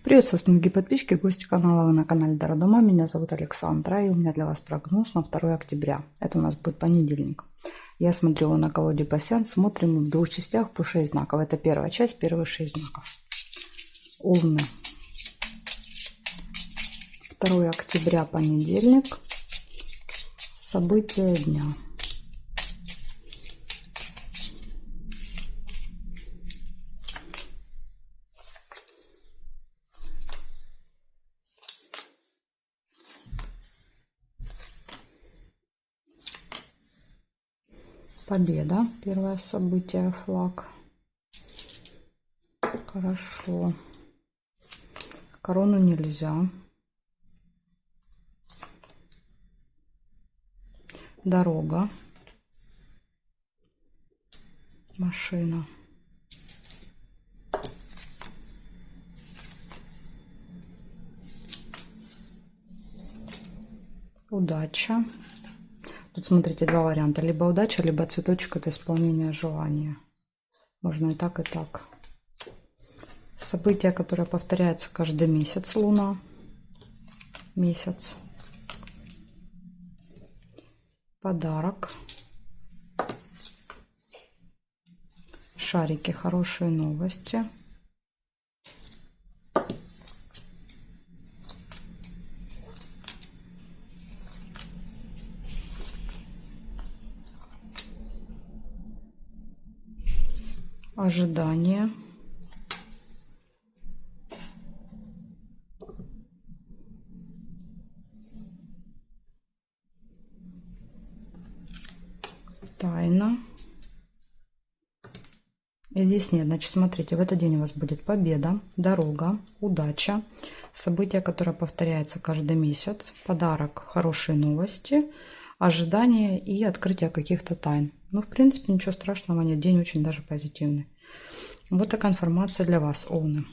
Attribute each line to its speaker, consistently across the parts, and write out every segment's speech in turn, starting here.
Speaker 1: Приветствую, дорогие подписчики, гости канала. Вы на канале Дара Дома. Меня зовут Александра, и у меня для вас прогноз на 2 октября. Это у нас будет понедельник. Я смотрю на колоде пассианс. Смотрим в двух частях по 6 знаков. Это первая часть, первые 6 знаков. Овны. 2 октября, понедельник. События дня. Победа. Первое событие. Флаг. Хорошо. Корону нельзя. Дорога. Машина. Удача. Тут смотрите, два варианта. Либо удача, либо цветочек — это исполнение желания. Можно и так, и так. Событие, которое повторяется каждый месяц. Луна. Месяц. Подарок. Шарики. Хорошие новости. Ожидание. Тайна. И здесь нет. Значит, смотрите, в этот день у вас будет победа, дорога, удача, событие, которое повторяется каждый месяц, подарок, хорошие новости, ожидание и открытие каких-то тайн. Ну, в принципе, ничего страшного нет. День очень даже позитивный. Вот такая информация для вас, овны.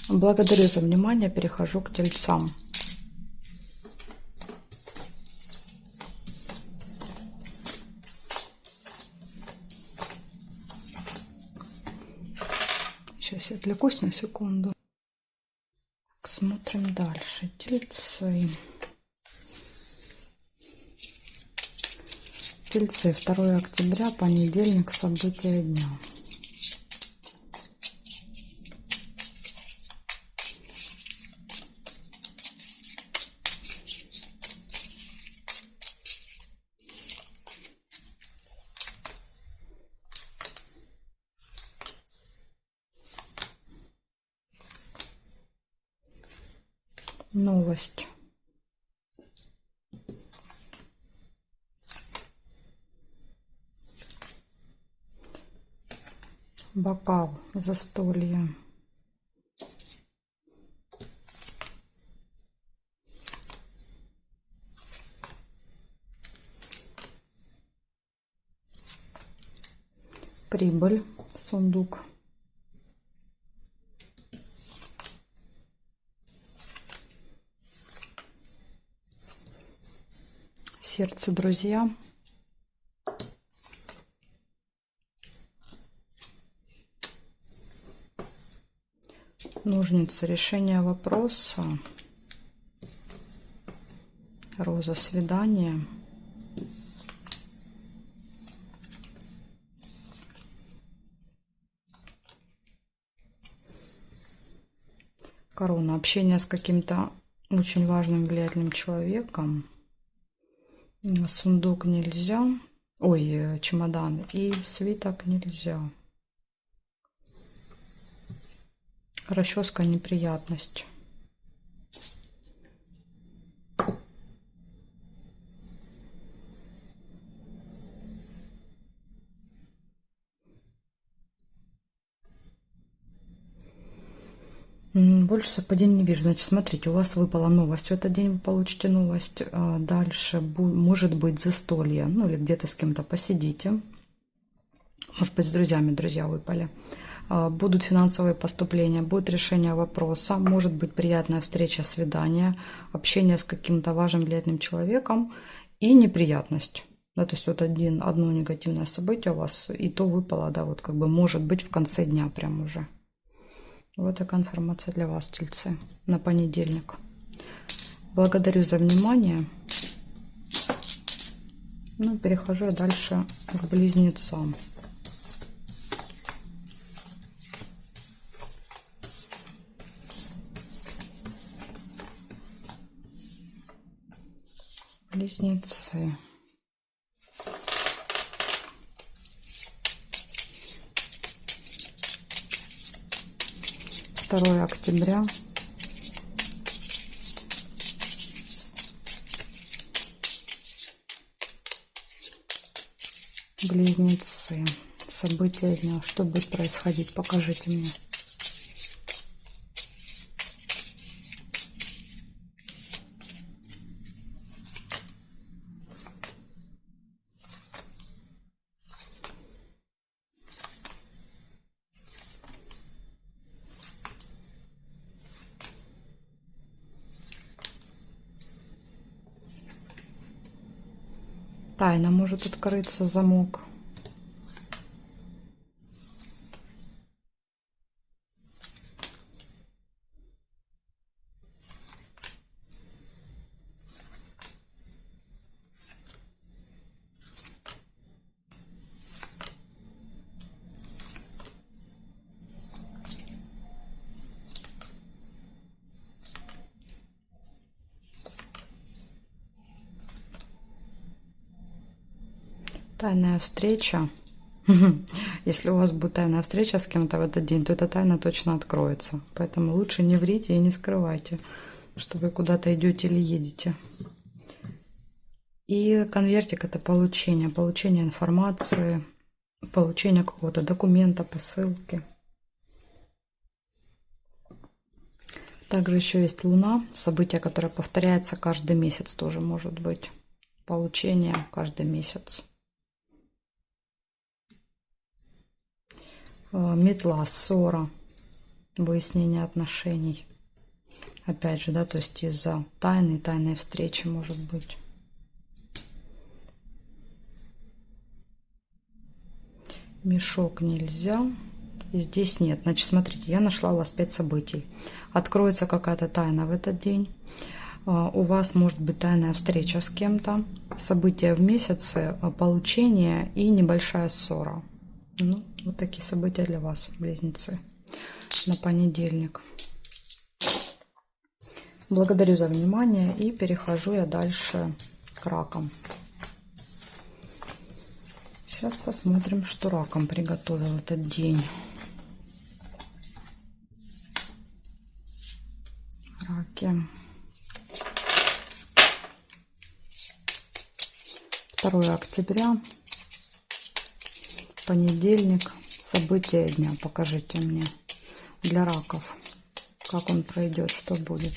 Speaker 1: Благодарю за внимание. Перехожу к тельцам. Сейчас я отвлекусь на секунду. Смотрим дальше. Тельцы. Тельцы. 2 октября, понедельник, события дня. Новость. Бокал. Застолье. Прибыль. Сундук. Сердце, друзья. Ножницы, решение вопроса. Роза, свидание. Корона, общение с каким-то очень важным, влиятельным человеком. Сундук нельзя. Ой, чемодан. И свиток нельзя. Расческа, неприятность. Больше совпадений не вижу. Значит, смотрите, у вас выпала новость. В этот день вы получите новость. Дальше может быть застолье. Ну, или где-то с кем-то посидите. Может быть, с друзьями друзья выпали. Будут финансовые поступления, будет решение вопроса, может быть приятная встреча, свидание, общение с каким-то важным, влиятельным человеком и неприятность. Да, то есть вот одно негативное событие у вас, и то выпало, да, вот как бы может быть в конце дня прям уже. Вот такая информация для вас, тельцы, на понедельник. Благодарю за внимание. Ну, перехожу я дальше к близнецам. Близнецы. Второе октября. Близнецы. События дня. Что будет происходить? Покажите мне. Тайна может открыться, замок. Тайная встреча. Если у вас будет тайная встреча с кем-то в этот день, то эта тайна точно откроется. Поэтому лучше не врите и не скрывайте, что вы куда-то идете или едете. И конвертик — это получение. Получение информации, получение какого-то документа, посылки. Также еще есть Луна. Событие, которое повторяется каждый месяц, тоже может быть. Получение каждый месяц. Метла, ссора, выяснение отношений. Опять же, да, то есть из-за тайной встречи может быть. Мешок нельзя. И здесь нет. Значит, смотрите, я нашла у вас 5 событий. Откроется какая-то тайна в этот день. У вас может быть тайная встреча с кем-то. События в месяце, получение и небольшая ссора. Ну, вот такие события для вас, близнецы, на понедельник. Благодарю за внимание и перехожу я дальше к ракам. Сейчас посмотрим, что ракам приготовил этот день. Раки. 2 октября. Понедельник. События дня. Покажите мне для раков, как он пройдет, что будет.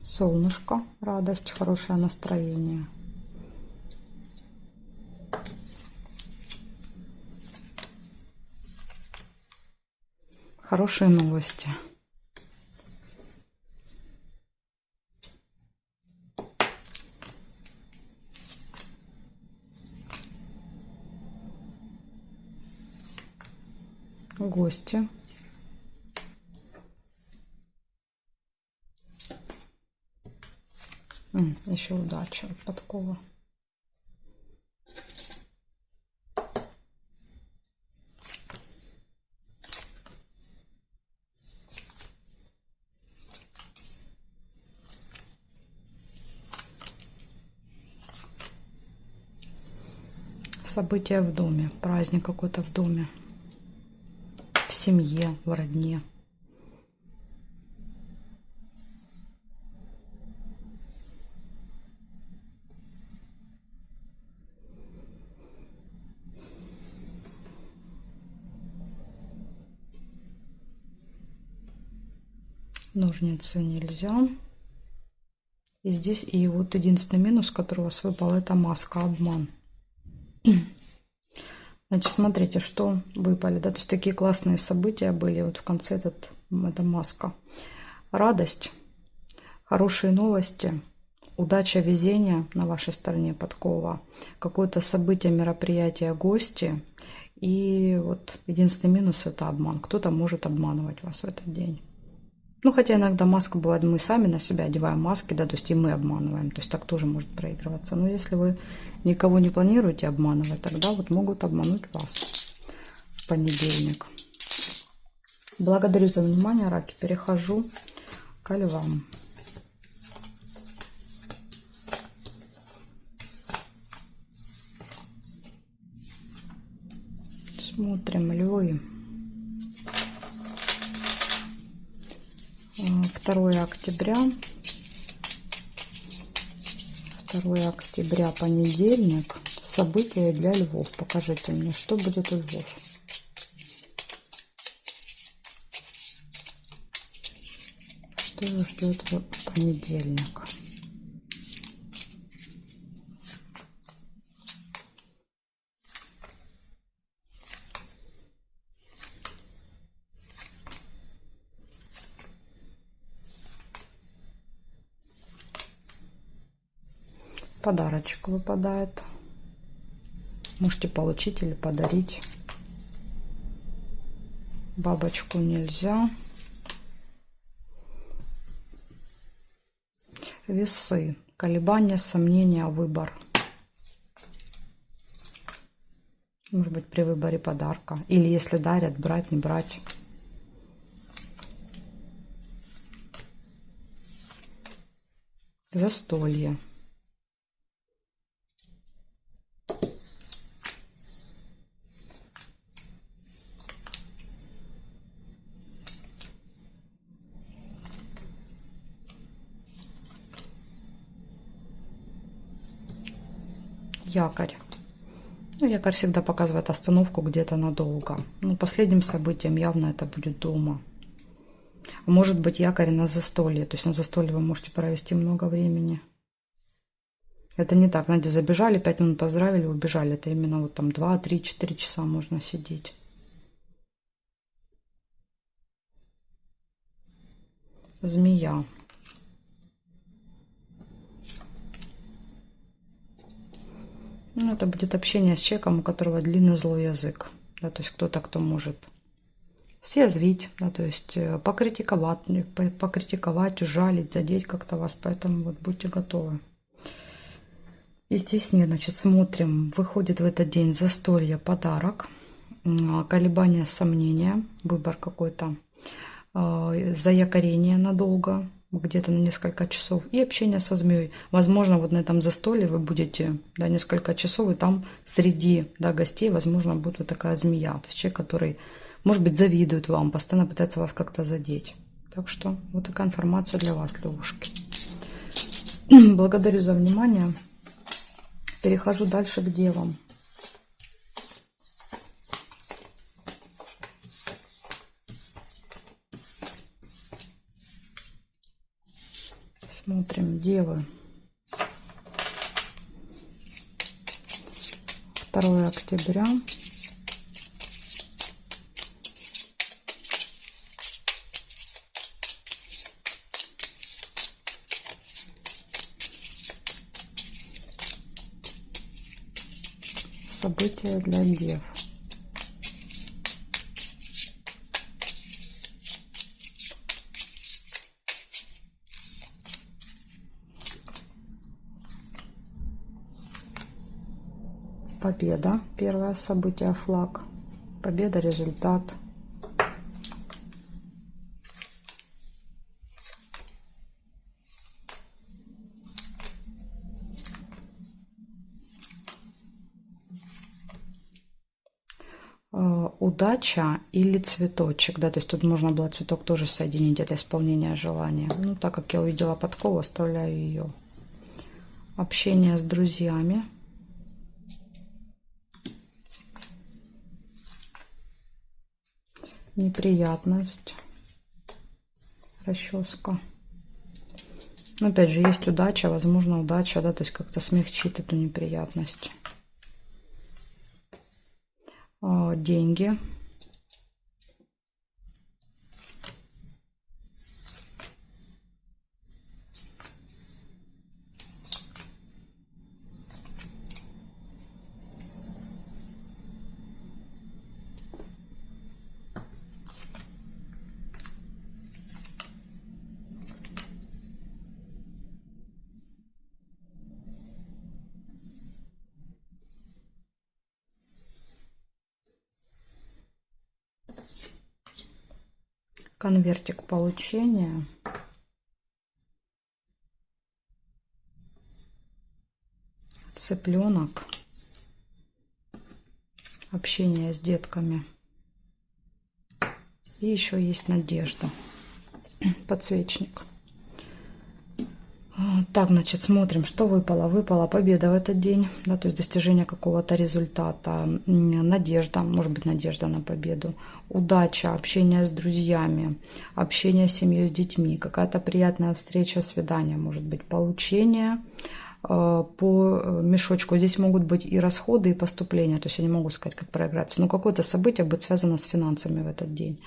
Speaker 1: Солнышко, радость, хорошее настроение. Хорошие новости. Гости. Еще удача от подкова. События в доме, праздник какой-то в доме, в семье, в родне. Ножницы нельзя. И здесь и вот единственный минус, который у вас выпал, это маска, обман. Значит, смотрите, что выпали, да, то есть такие классные события были. Вот в конце эта маска. Радость, хорошие новости, удача, везение на вашей стороне, подкова, какое-то событие, мероприятие, гости. И вот единственный минус — это обман. Кто-то может обманывать вас в этот день. Ну, хотя иногда маска бывает, мы сами на себя одеваем маски, да, то есть и мы обманываем, то есть так тоже может проигрываться. Но если вы никого не планируете обманывать, тогда вот могут обмануть вас в понедельник. Благодарю за внимание, раки. Перехожу к львам. Смотрим, львы. 2 октября. 2 октября, понедельник. События для львов. Покажите мне, что будет у львов. Что его ждет в понедельник? Подарочек выпадает. Можете получить или подарить. Бабочку нельзя. Весы. Колебания, сомнения, выбор. Может быть, при выборе подарка. Или если дарят, брать, не брать. Застолье. Якорь. Ну, якорь всегда показывает остановку где-то надолго. Ну, последним событием явно это будет дома. Может быть, якорь на застолье. То есть на застолье вы можете провести много времени. Это не так, знаете, забежали, 5 минут поздравили, убежали. Это именно вот там 2, 3, 4 часа можно сидеть. Змея. Ну, это будет общение с человеком, у которого длинный злой язык. Да, то есть кто-то, кто может съязвить, да, то есть покритиковать, ужалить, задеть как-то вас. Поэтому вот будьте готовы. И здесь нет, значит, смотрим. Выходит в этот день застолье, подарок, колебания, сомнения, выбор какой-то, заякорение надолго, где-то на несколько часов, и общение со змеей. Возможно, вот на этом застолье вы будете, да, несколько часов, и там среди, да, гостей, возможно, будет вот такая змея. То есть человек, который, может быть, завидует вам, постоянно пытается вас как-то задеть. Так что вот такая информация для вас, львушки. Благодарю за внимание. Перехожу дальше к девам. Смотрим, девы. 2 октября. События для дев. Победа. Первое событие, флаг. Победа, результат. Удача или цветочек, да, то есть тут можно было цветок тоже соединить, это исполнение желания. Ну, так как я увидела подкову, оставляю ее. Общение с друзьями. Неприятность. Расческа. Но опять же, есть удача, возможно, удача, да, то есть как-то смягчит эту неприятность. деньги. Конвертик получения. Цыпленок. Общение с детками. И еще есть надежда. Подсвечник. Так, значит, смотрим, что выпало. Выпала победа в этот день, да, то есть достижение какого-то результата, надежда, может быть, надежда на победу, удача, общение с друзьями, общение с семьей, с детьми, какая-то приятная встреча, свидание, может быть, получение по мешочку. Здесь могут быть и расходы, и поступления, то есть я не могу сказать, как проиграться, но какое-то событие будет связано с финансами в этот день.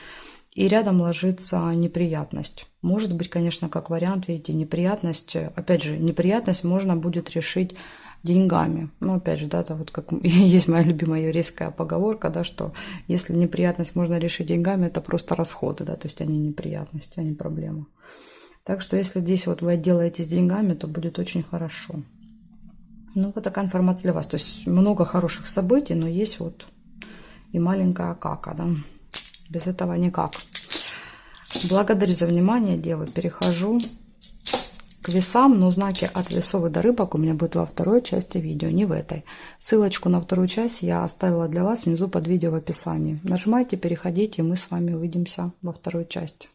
Speaker 1: И рядом ложится неприятность. Может быть, конечно, как вариант, видите, неприятность. Опять же, неприятность можно будет решить деньгами. Но опять же, да, это вот как есть моя любимая еврейская поговорка, да, что если неприятность можно решить деньгами, это просто расходы, да, то есть они неприятности, а не проблема. Так что если здесь вот вы отделаетесь деньгами, то будет очень хорошо. Ну, вот такая информация для вас. То есть много хороших событий, но есть вот и маленькая кака, да. Без этого никак. Благодарю за внимание, девы. Перехожу к весам, но знаки от весов и до рыбок у меня будут во второй части видео, не в этой. Ссылочку на вторую часть я оставила для вас внизу под видео в описании. Нажимайте, переходите, и мы с вами увидимся во второй части.